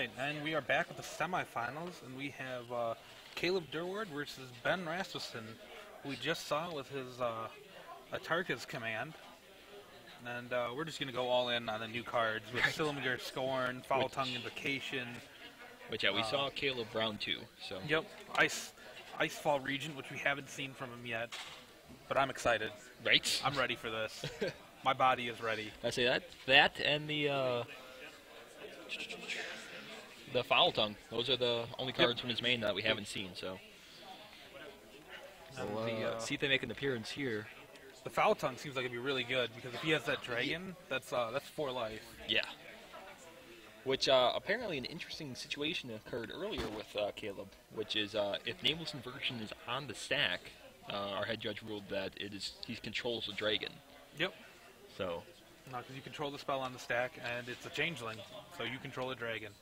Alright, and we are back with the semifinals, and we have Caleb Durward versus Ben Rasmussen, who we just saw with his Atarka's command. And we're just going to go all in on the new cards with Cylinder, Scorn, Foul Tongue Invocation. Which, yeah, we saw Caleb Brown too. So. Yep, Icefall Regent, which we haven't seen from him yet, but I'm excited. Right. I'm ready for this. My body is ready. I say that and the Foul Tongue. Those are the only cards from his main that we haven't seen. So, see if they make an appearance here. The Foul Tongue seems like it'd be really good because if he has that dragon, that's 4 life. Yeah. Which apparently an interesting situation occurred earlier with Caleb, which is if Nameless Inversion is on the stack, our head judge ruled that he controls the dragon. Yep. So. No, because you control the spell on the stack, and it's a changeling, so you control a dragon.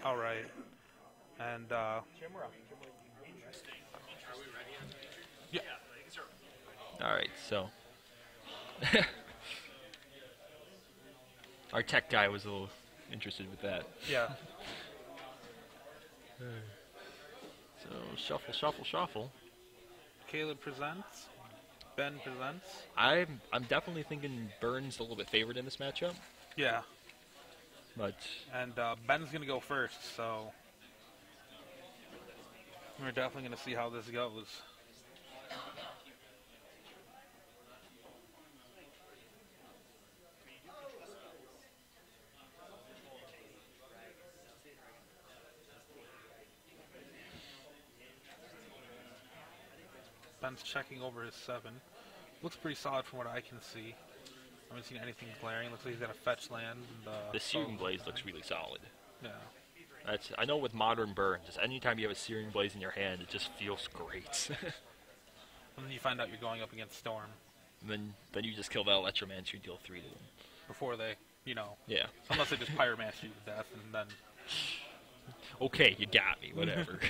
All right, and yeah. All right, so our tech guy was a little interested with that. Yeah. So shuffle, shuffle, shuffle. Caleb presents. Ben presents. I'm definitely thinking Burns a little bit favored in this matchup. Yeah. But and Ben's gonna go first, so we're definitely gonna see how this goes. Ben's checking over his 7. Looks pretty solid from what I can see. I haven't seen anything glaring. Looks like he's got a fetch land. And, the Searing Blaze looks really solid. Yeah. I know with modern Burns, just anytime you have a Searing Blaze in your hand, it just feels great. And then you find out you're going up against Storm. And then you just kill that Electromancer, you deal 3 to them. Before they, Yeah. Unless they just Pyromancer you to death, and then... Okay, you got me, whatever.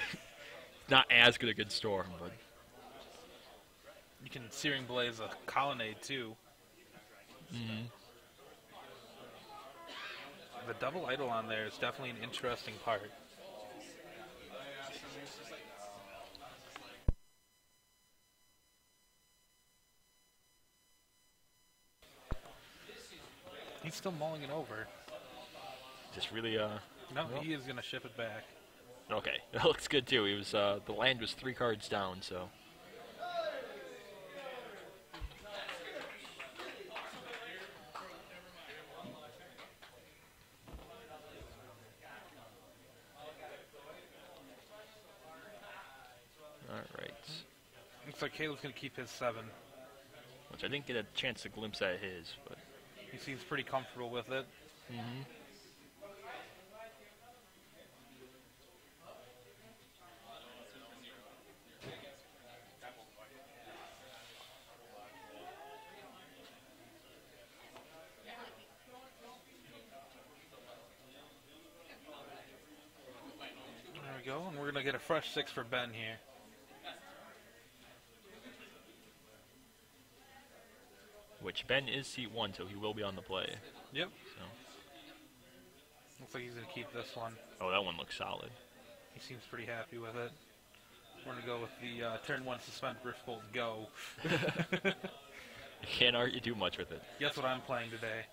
Not as good against Storm, but... You can Searing Blaze a Colonnade, too. Mm-hmm. The double idol on there is definitely an interesting part. He's still mulling it over. Just really, No, he is going to ship it back. Okay, that looks good, too. He was, the land was 3 cards down, so... Alright. Looks like Caleb's going to keep his 7. Which I didn't get a chance to glimpse at his, but... He seems pretty comfortable with it. Mm-hmm. There we go, and we're going to get a fresh 6 for Ben here. Which Ben is seat 1, so he will be on the play. Yep. So. Looks like he's going to keep this one. Oh, that one looks solid. He seems pretty happy with it. We're going to go with the turn 1 suspend Riftbolt go. You can't argue too much with it. Guess what I'm playing today?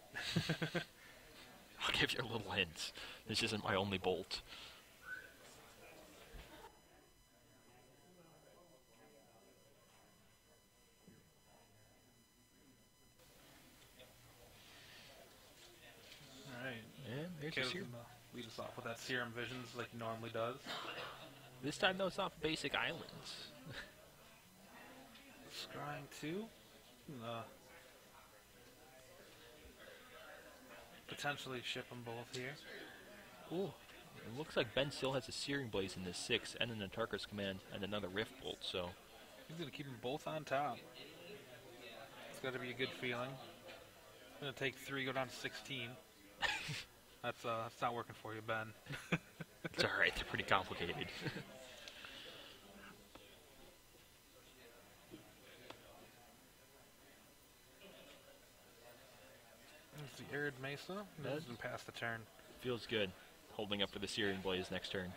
I'll give you a little hint. This isn't my only bolt. Caleb's going to lead us off with that Serum Visions like he normally does. This time, though, it's off basic islands. Scrying 2. Potentially ship them both here. Ooh. It looks like Ben still has a Searing Blaze in this 6 and an Atarka's Command and another Rift Bolt, so... He's going to keep them both on top. It's got to be a good feeling. It's going to take 3, go down to 16. That's not working for you, Ben. It's alright, they're pretty complicated. There's the Arid Mesa. Doesn't pass the turn. Feels good. Holding up for the Searing Blaze next turn.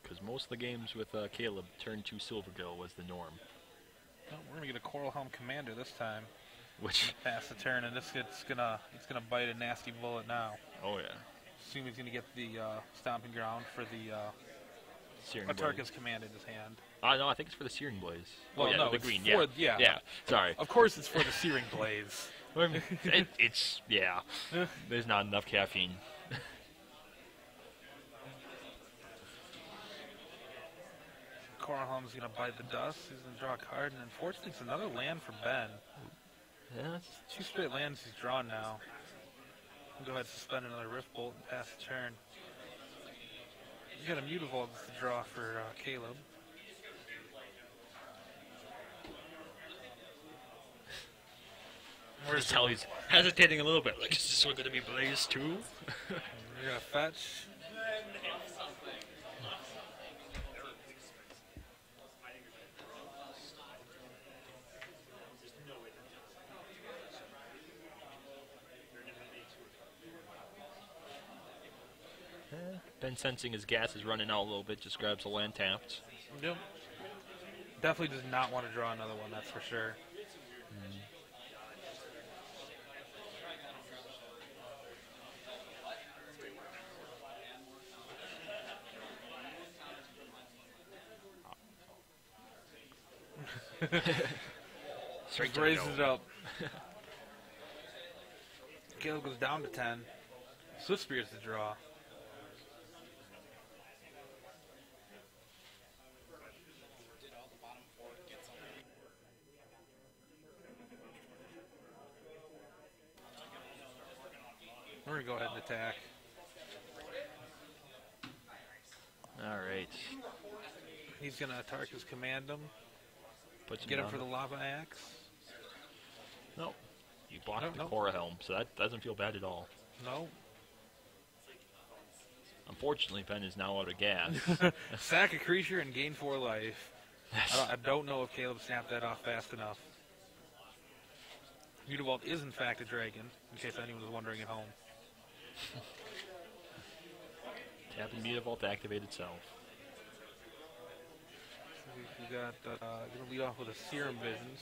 Because most of the games with Caleb, turn 2 Silvergill was the norm. Oh, we're gonna get a Coral Helm Commander this time. Which pass the turn, and it's gonna bite a nasty bullet now. Oh yeah. Assume he's gonna get the stomping ground for the Searing Atarka's command in his hand. No, I think it's for the Searing Blaze. Well, oh, yeah, no, the it's green. For, yeah. Sorry. Of course, it's for the Searing Blaze. It's There's not enough caffeine. Coral Helm's gonna bite the dust. He's gonna draw a card, and unfortunately, it's another land for Ben. Yeah. 2 straight lands he's drawn now. Go ahead and suspend another Rift Bolt and pass the turn. You got a Mutavault to draw for Caleb. Where's how he's hesitating a little bit. Like, is this one going to be Blaze too? You're gonna fetch. Ben sensing his gas is running out a little bit, just grabs a land tapped. Yep. Definitely does not want to draw another one, that's for sure. Straight Just raises it up. Caleb goes down to 10. Swift Spear's the draw. We're going to go ahead and attack. Alright. He's going to Atarka's command him. Get him for the Lava Axe. Nope. You blocked the Cora Helm, so that doesn't feel bad at all. No. Unfortunately, Ben is now out of gas. Sack a creature and gain 4 life. I don't know if Caleb snapped that off fast enough. Mutavault is in fact a dragon, in case anyone was wondering at home. Tap and Mutavault to activate itself. We got gonna lead off with a Serum Visions.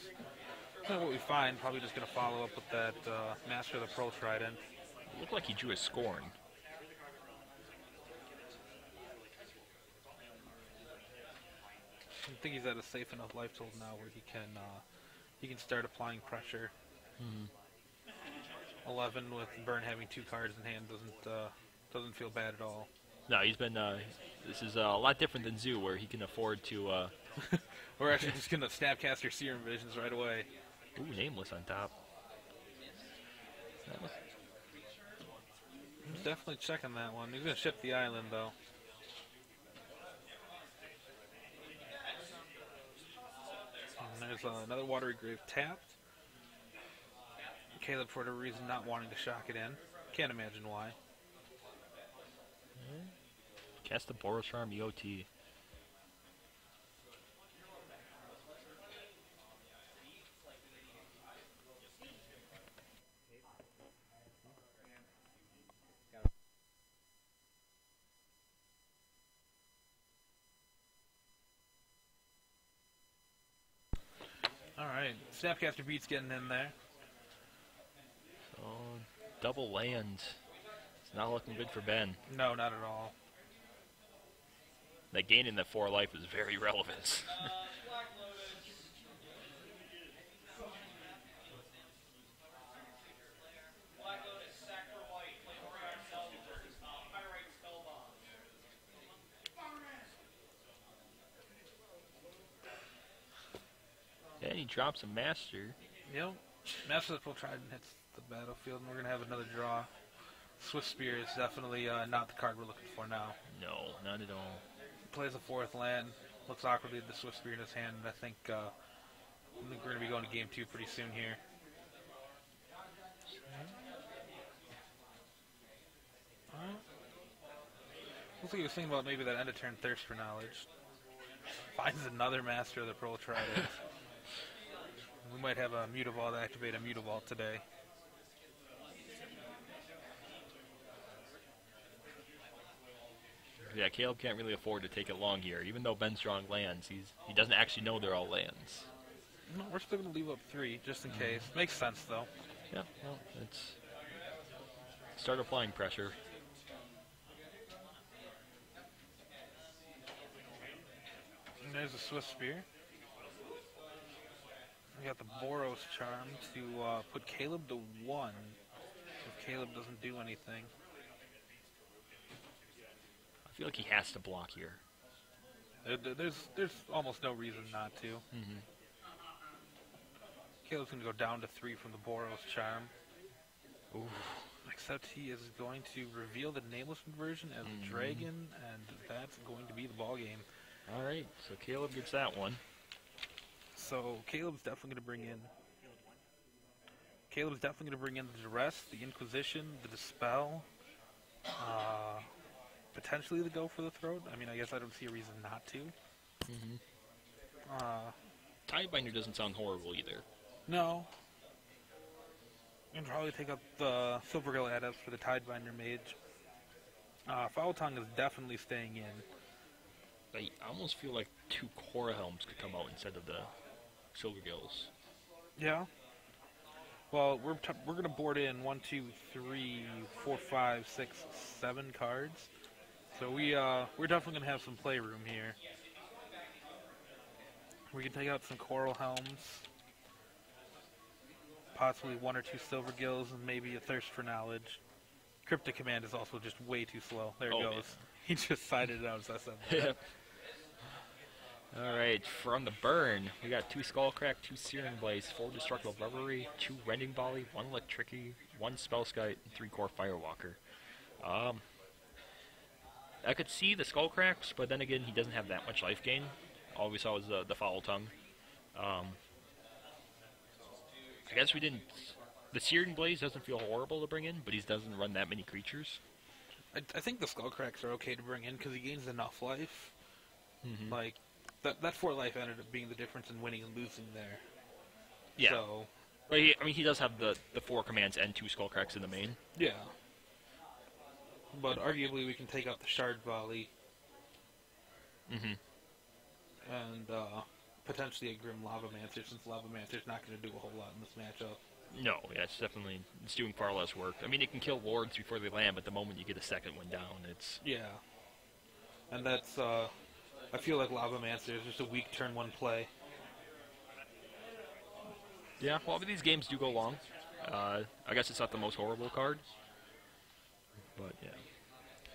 That's what we find. Probably just gonna follow up with that Master of the Pearl Trident. It looked like he drew a Scorn. I think he's at a safe enough life total now where he can start applying pressure. 11 with Burn having 2 cards in hand doesn't feel bad at all. No, he's been. This is a lot different than Zoo, where he can afford to. We're actually just gonna Snapcast your Serum Visions right away. Ooh, Nameless on top. He's definitely checking that one. He's gonna ship the island though. And there's another Watery Grave tapped. Caleb, for whatever reason, not wanting to shock it in. Can't imagine why. Cast the Boros Charm EOT. Alright, Snapcaster Beat's getting in there. So, double land. It's not looking good for Ben. No, not at all. That gain in the 4 life is very relevant. And he drops a Master. Yep. Master of the Pearl Trident hits the battlefield, and we're going to have another draw. Swift Spear is definitely not the card we're looking for now. No, not at all. Plays a 4th land. Looks awkwardly at the Swift Spear in his hand, and I think we're going to be going to game 2 pretty soon here. Looks like he was thinking about maybe that end of turn thirst for knowledge. Finds another master of the Pearl Trident. We might have a Mutavault activate a Mutavault today. Yeah, Caleb can't really afford to take it long here. Even though Ben's drawing lands, he doesn't actually know they're all lands. No, we're still going to leave up 3, just in case. Makes sense, though. Yeah, well, it's... Start applying pressure. And there's a Swift Spear. We got the Boros Charm to put Caleb to 1 if Caleb doesn't do anything. I feel like he has to block here. There's almost no reason not to. Caleb's going to go down to 3 from the Boros Charm. Ooh. Except he is going to reveal the Nameless Inversion as a dragon, and that's going to be the ball game. All right, so Caleb gets that one. So Caleb's definitely going to bring in. Caleb's definitely going to bring in the Duress, the Inquisition, the Dispel, potentially the Go for the Throat. I mean, I guess I don't see a reason not to. Tidebinder doesn't sound horrible either. No. And probably take up the Silvergill Adept for the Tidebinder Mage. Foul Tongue is definitely staying in. I almost feel like 2 Cora Helms could come out instead of the Silvergills. Yeah. Well, we're going to board in 1, 2, 3, 4, 5, 6, 7 cards. So we're definitely going to have some playroom here. We can take out some Coral Helms, possibly 1 or 2 Silvergills, and maybe a Thirst for Knowledge. Cryptic Command is also just way too slow. There it goes. Man. He just sided it out as I said that. Alright, from the burn, we got 2 Skullcrack, 2 Searing Blaze, 4 Destructible Reverie, 2 Rending Volley, 1 Electricity, 1 Spellskite, and 3 Core Firewalker. I could see the Skullcracks, but then again, he doesn't have that much life gain. All we saw was the Foul Tongue. I guess we didn't... The Searing Blaze doesn't feel horrible to bring in, but he doesn't run that many creatures. I think the Skullcracks are okay to bring in because he gains enough life. Like, that 4 life ended up being the difference in winning and losing there. Yeah. So, but he does have the 4 commands and 2 Skullcracks in the main. Yeah. But arguably we can take out the Shard Volley. And potentially a Grim Lavamancer, since Lavamancer's not going to do a whole lot in this matchup. No, yeah, it's doing far less work. I mean, it can kill Lords before they land, but the moment you get a second one down, it's... Yeah. And that's, I feel like Lavamancer is just a weak turn 1 play. Yeah, well, these games do go long. I guess it's not the most horrible card. But, yeah.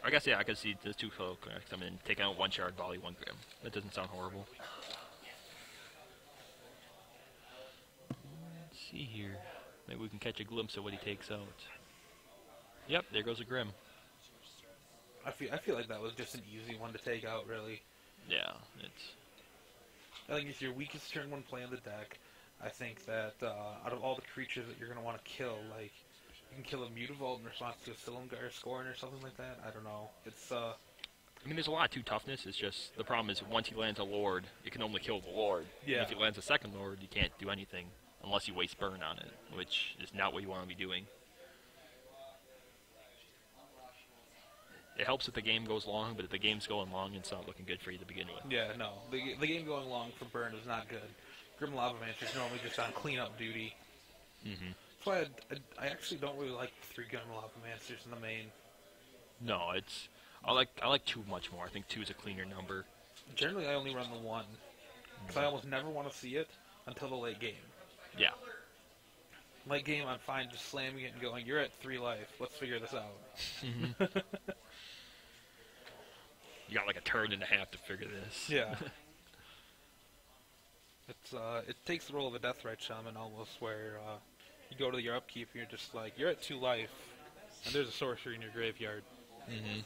I guess, yeah, I could see the 2 Skullcracks. I mean, taking out 1 Shard Volley, 1 Grim. That doesn't sound horrible. Let's see here. Maybe we can catch a glimpse of what he takes out. Yep, there goes a Grim. I feel like that was just an easy one to take out, really. Yeah, it's... I think it's your weakest turn 1 play in the deck. I think that out of all the creatures that you're going to want to kill, like, you can kill a Mutavault in response to a Silumgar Scorn or something like that. I don't know. It's, I mean, there's a lot of 2 toughness. It's just, the problem is once he lands a Lord, it can only kill the Lord. Yeah. And if he lands a second Lord, you can't do anything unless you waste burn on it, which is not what you want to be doing. It helps if the game goes long, but if the game's going long, it's not looking good for you to begin with. Yeah, no. The game going long for burn is not good. Grim Lavamancer is normally just on cleanup duty. That's why I actually don't really like 3 Grim Lavamancers in the main. No, it's... I like 2 much more. I think 2 is a cleaner number. Generally, I only run the 1. Because I almost never want to see it until the late game. Yeah. Late game, I'm fine just slamming it and going, you're at 3 life. Let's figure this out. You got like a turn and a half to figure this. Yeah. It takes the role of a Deathrite Shaman almost, where you go to your upkeep and you're just like, you're at 2 life, and there's a sorcery in your graveyard.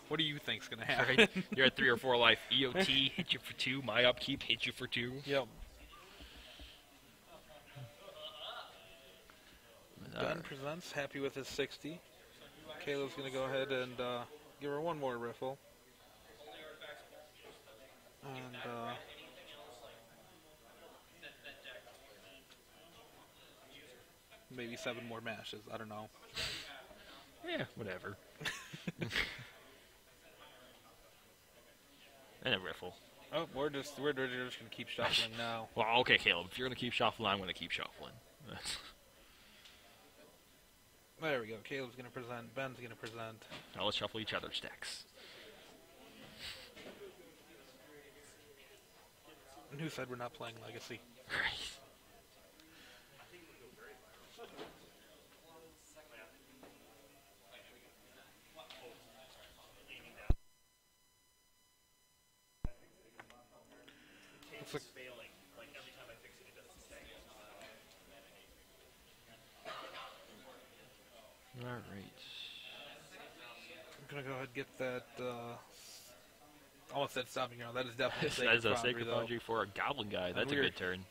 What do you think's going to happen? Right. You're at 3 or 4 life. EOT hit you for 2. My upkeep hit you for 2. Yep. Ben presents, happy with his 60. Caleb's going to go ahead and give her one more riffle. And, maybe 7 more mashes. I don't know. Yeah, whatever. And a riffle. Oh, we're just gonna keep shuffling now. Well, okay, Caleb. If you're gonna keep shuffling, I'm gonna keep shuffling. There we go. Caleb's gonna present. Ben's gonna present. Now let's shuffle each other's decks. And who said we're not playing Legacy? Right. Looks like All right. I'm gonna go ahead and get that. Almost said stopping arrow. That is definitely That is a Sacred Sacred Foundry, Foundry for a Goblin guy. That's a good turn.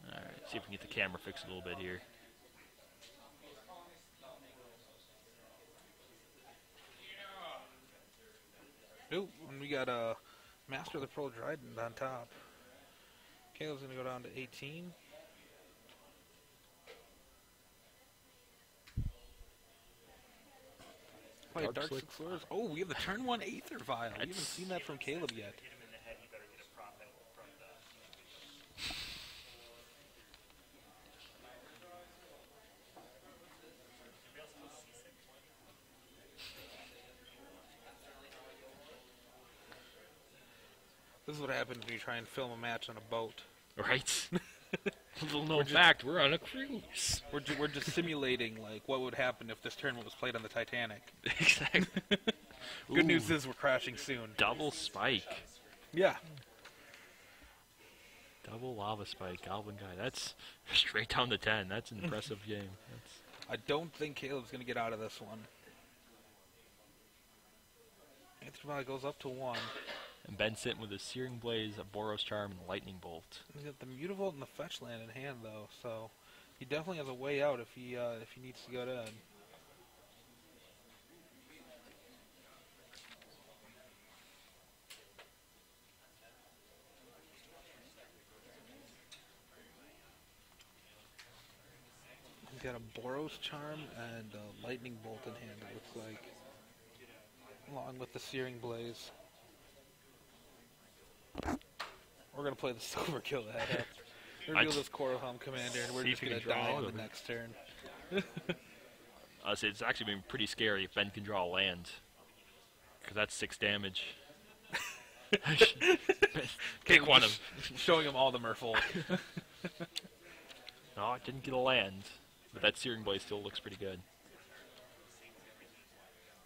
Alright, see if we can get the camera fixed a little bit here. Ooh, and we got a Master of the Pearl Trident on top. Caleb's gonna go down to 18. Play Dark Dark Slick. Six Lures. Oh, we have the turn 1 Aether Vial. We haven't seen that from Caleb yet. This is what happens when you try and film a match on a boat. Right? Little known fact, we're on a cruise. We're just simulating like what would happen if this tournament was played on the Titanic. Exactly. Good news is we're crashing soon. Double spike. Yeah. Double lava spike, Goblin guy. That's straight down to 10. That's an impressive game. I don't think Caleb's gonna get out of this one. Aether Vial goes up to 1. And Ben sitting with a Searing Blaze, a Boros Charm, and a Lightning Bolt. He's got the Mutavault and the Fetch Land in hand, though, so he definitely has a way out if he needs to go down. He's got a Boros Charm and a Lightning Bolt in hand, it looks like, along with the Searing Blaze. We're going to play the Silverkill ahead. Reveal this Coral Helm Commander, and we're just going to die on the next turn. It's actually been pretty scary if Ben can draw a land. Because that's 6 damage. Pick one of them. Showing him all the Merfolk. No, I didn't get a land. But that Searing Blaze still looks pretty good.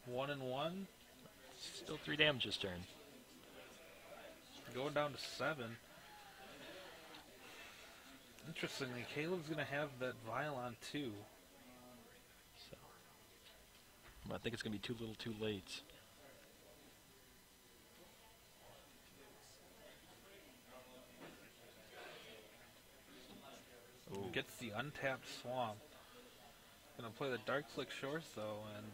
1 and 1. Still 3 damage this turn. Going down to 7. Interestingly, Caleb's going to have that Vial on 2. So, I think it's going to be too little too late. Ooh. Gets the untapped Swamp. Going to play the Dark Slick Shores, though, and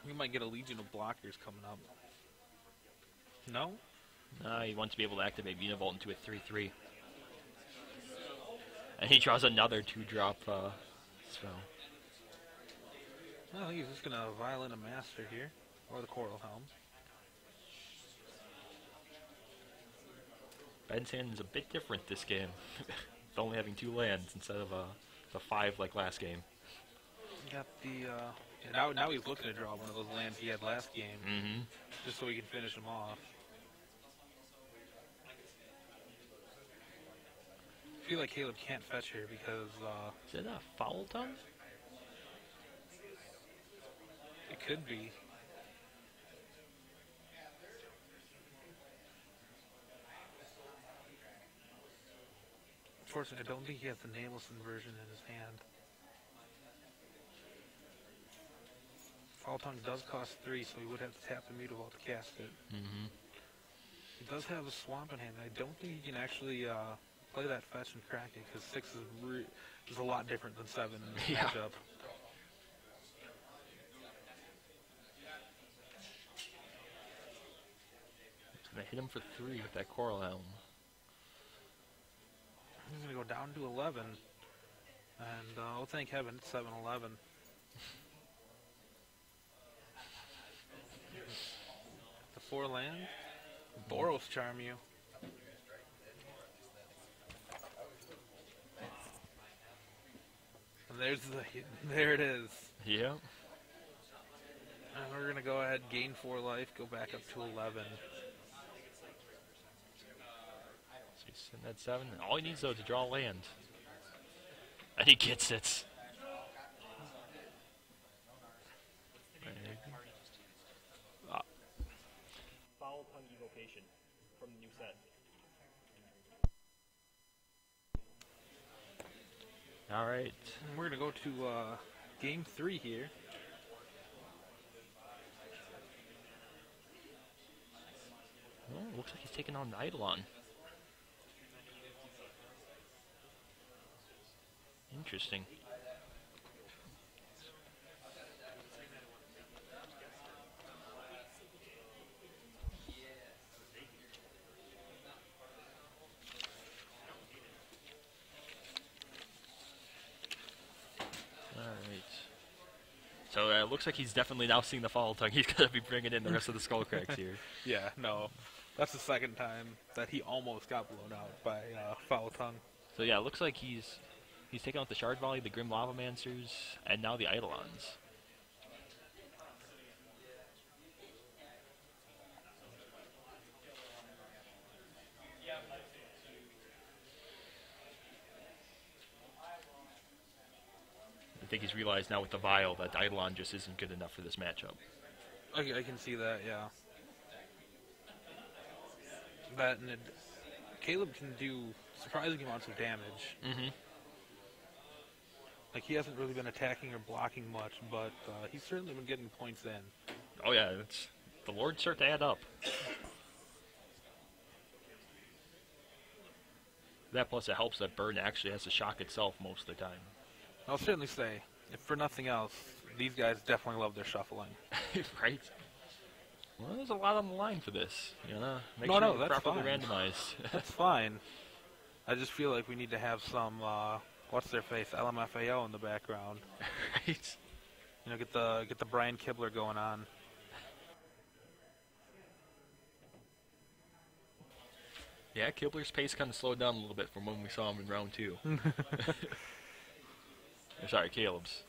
we might get a Legion of Blockers coming up. No? He wants to be able to activate Unavolt into a 3/3. And he draws another 2-drop spell. I think he's just going to Violin a Master here, or the Coral Helm. Ben's hand is a bit different this game. With only having 2 lands instead of the 5 like last game. Got the, now he's looking to draw one of those lands he had last game, just so he can finish him off. I feel like Caleb can't fetch here because, Is it a Foul Tongue? it could be. Unfortunately, I don't think he has the Nameless Inversion in his hand. Foul Tongue does cost 3, so he would have to tap the Mutavault to cast it. He does have a Swamp in hand. I don't think he can actually play that fetch and crack it, because 6 is a lot different than 7 in this Yeah. matchup. Gonna hit him for 3 with that Coral Helm. He's going to go down to 11. And oh, thank heaven, it's 7-11. The 4 land. Boros charm you. And there it is. Yeah. And we're going to go ahead, gain 4 life, go back up to 11. So he's sitting at 7. All he needs, though, to draw land. And he gets it. Foul Tongue Evocation from the new set. All right. And we're going to go to game 3 here. Well, looks like he's taking on the Eidolon. Interesting. Alright. So it looks like he's definitely now seeing the Foul Tongue. He's going to be bringing in the rest of the Skull Cracks here. Yeah, no. That's the second time that he almost got blown out by Foul Tongue. So yeah, it looks like he's taking out the Shard Volley, the Grim Lavamancers, and now the Eidolons. I think he's realized now with the Vial that Eidolon just isn't good enough for this matchup. I can see that, yeah. That and Caleb can do surprising amounts of damage. Mm-hmm. Like, he hasn't really been attacking or blocking much, but he's certainly been getting points in. Oh yeah, the Lords start to add up. That plus it helps that Burn actually has to shock itself most of the time. I'll certainly say, if for nothing else, these guys definitely love their shuffling. Right? Well, there's a lot on the line for this. You know, make No, sure no, you that's properly fine. randomize. That's fine. I just feel like we need to have some, what's their face, LMFAO in the background. Right? You know, get the Brian Kibler going on. Yeah, Kibler's pace kind of slowed down a little bit from when we saw him in round 2. Sorry, Caleb's.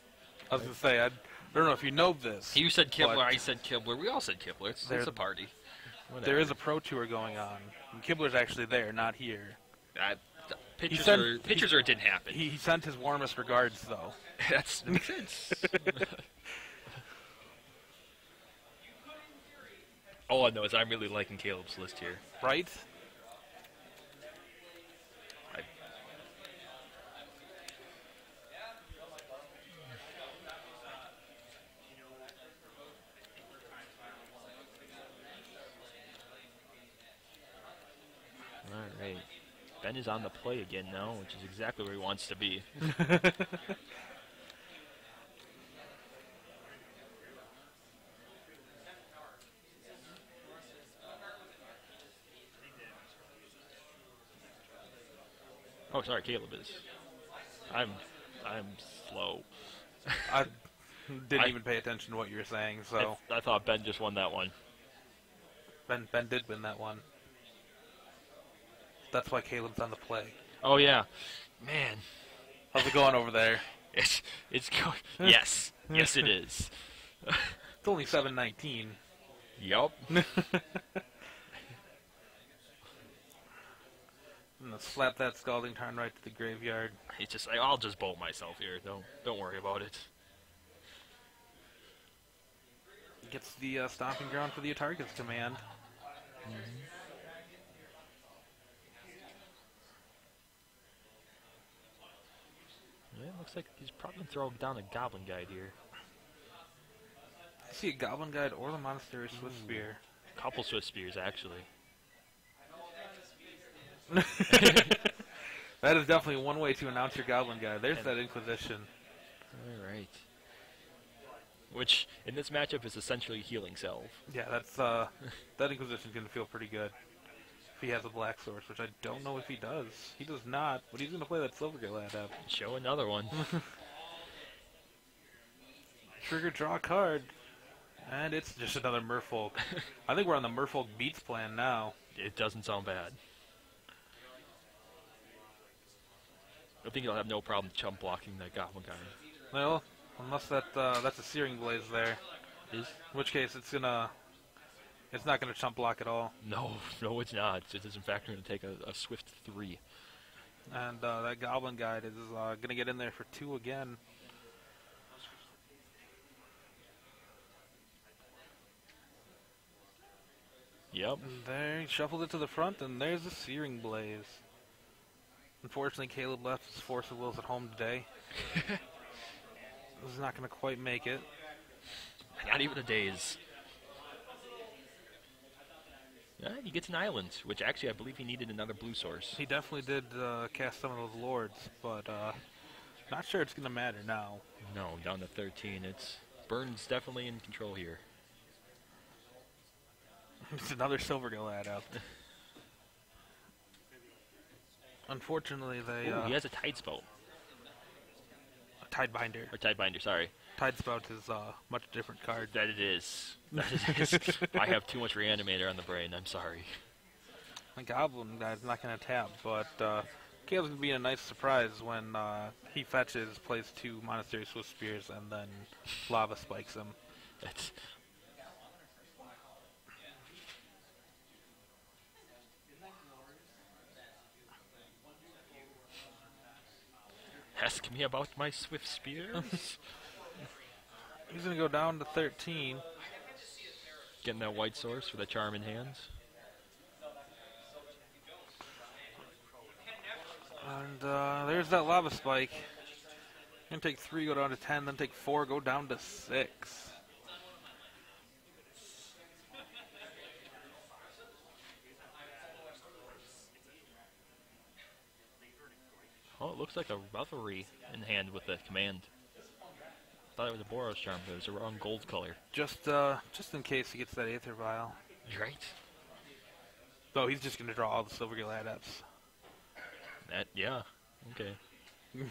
I was going to say, I don't know if you know this. You said Kibler, but I said Kibler. We all said Kibler. It's a party. Whatever. there is a pro tour going on. And Kibler's actually there, not here. Pictures, sent- or it didn't happen. He sent his warmest regards, though. That makes sense. All I know is I'm really liking Caleb's list here. Right? Alright. Ben is on the play again now, which is exactly where he wants to be. Oh, sorry, Caleb is. I'm slow. I didn't even pay attention to what you were saying, so I thought Ben just won that one. Ben did win that one. That's why Caleb's on the play. Oh yeah, man. How's it going over there? It's going. Yes, yes it is. It's only 7:19. Yup. And let's slap that Scalding Tarn right to the graveyard. He's just like, I'll just bolt myself here. Don't worry about it. Gets the stomping ground for the Atarka's command. Yeah, looks like he's probably gonna throw down a Goblin Guide here. I see a Goblin Guide or the Monastery Swift Spear. Couple Swift Spears actually. That is definitely one way to announce your Goblin guy. There's that Inquisition. All right. Which, in this matchup, is essentially healing salve. Yeah, that's that Inquisition's going to feel pretty good. If he has a black source, which I don't know if he does. He does not, but he's going to play that Silvergale adept. Show another one. Trigger, draw a card. And it's just another Merfolk. I think we're on the Merfolk Beats plan now. It doesn't sound bad. I think he'll have no problem chump blocking that Goblin guy. Well, unless that's a Searing Blaze there. Is? In which case, it's not gonna chump block at all. No, it's not. It is in fact going to take a swift 3. And that Goblin Guide is gonna get in there for 2 again. Yep. And there, he shuffled it to the front, and there's the Searing Blaze. Unfortunately, Caleb left his Force of Wills at home today. This is not gonna quite make it. Not even a daze. Yeah, he gets an island, which actually I believe he needed another blue source. He definitely did cast some of those Lords, but not sure it's going to matter now. No, down to 13. Burns definitely in control here. It's another Silvergale adept. Unfortunately, they... he has a Tidespout. A Tidebinder. Or Tidebinder, sorry. Tidespout is a much different card. That it is. That it is. I have too much Reanimator on the brain. I'm sorry. The Goblin guy's not going to tap, but Caleb's going to be a nice surprise when he fetches, plays 2 Monastery Swift Spears, and then Lava spikes him. That's... Ask me about my Swift Spears. He's going to go down to 13. Getting that white source for the charm in hands. And there's that Lava Spike. Going to take 3, go down to 10, then take 4, go down to 6. Oh, it looks like a Revelry in hand with the command. Thought it was a Boros Charm, but it was the wrong gold color. Just in case he gets that Aether Vial. Right. So he's just going to draw all the Silvergale Adepts. Yeah. Okay. I'm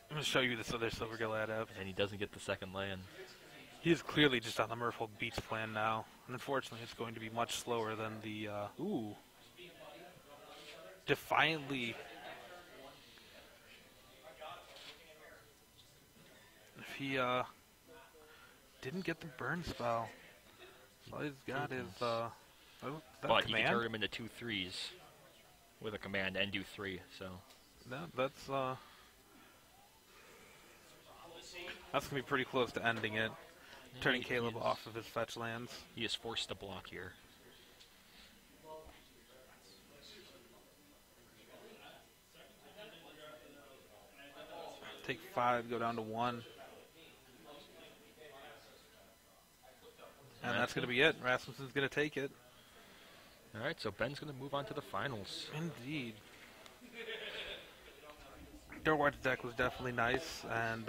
going to show you this other Silvergale Adept. And he doesn't get the second land. He's clearly just on the Merfolk Beats plan now. And unfortunately, it's going to be much slower than the, Defiantly... If he, didn't get the burn spell, all he's got is, but command? he can turn him into 2 3s with a command and do 3, so... That's going to be pretty close to ending it. Turning Caleb off of his fetch lands. He is forced to block here. Take 5, go down to 1. And that's going to be it. Rasmussen's going to take it. Alright, so Ben's going to move on to the finals. Indeed. Durward's deck was definitely nice, and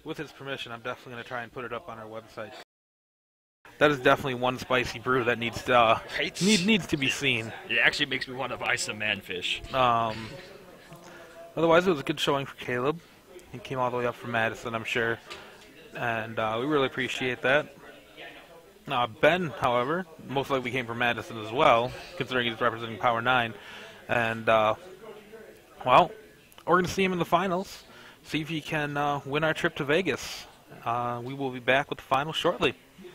with his permission, I'm definitely going to try and put it up on our website. That is definitely one spicy brew that needs to needs to be seen. It actually makes me want to buy some manfish. Otherwise, it was a good showing for Caleb. He came all the way up from Madison, I'm sure, and we really appreciate that. Ben, however, most likely came from Madison as well, considering he's representing Power 9. And, well, we're going to see him in the finals, see if he can win our trip to Vegas. We will be back with the finals shortly.